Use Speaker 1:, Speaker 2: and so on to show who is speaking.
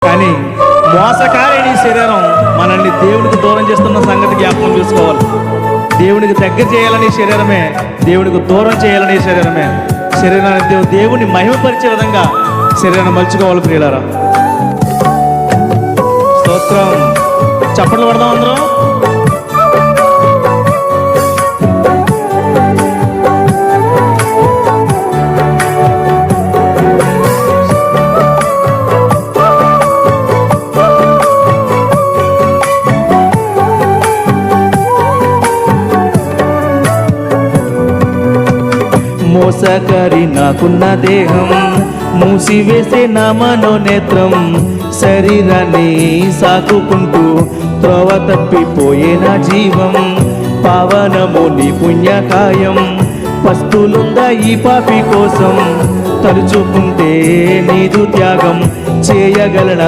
Speaker 1: కానీ మోసకారైన ఈ శరీరం మనల్ని దేవునికి దూరం చేస్తున్న సంగతి జ్ఞాపకం చూసుకోవాలి. దేవునికి దగ్గర చేయాలని శరీరమే, దేవునికి దూరం చేయాలని శరీరమే. శరీరాన్ని దేవుని మహిమపరిచే విధంగా శరీరాన్ని మలుచుకోవాలి ప్రియులారా. స్తోత్రం. చప్పట్లు పడదాం అందరం. మోసకరి నాకున్న దేహం, మూసివేసే నా మనోనేత్రం, శరీరాన్ని సాకుకుంటూ త్రోవ తప్పిపోయే నా జీవం. పావనము నీ పుణ్యకాయం, పస్తులుందా ఈ పాపి కోసం, తలుచుకుంటే నీదు త్యాగం చేయగలనా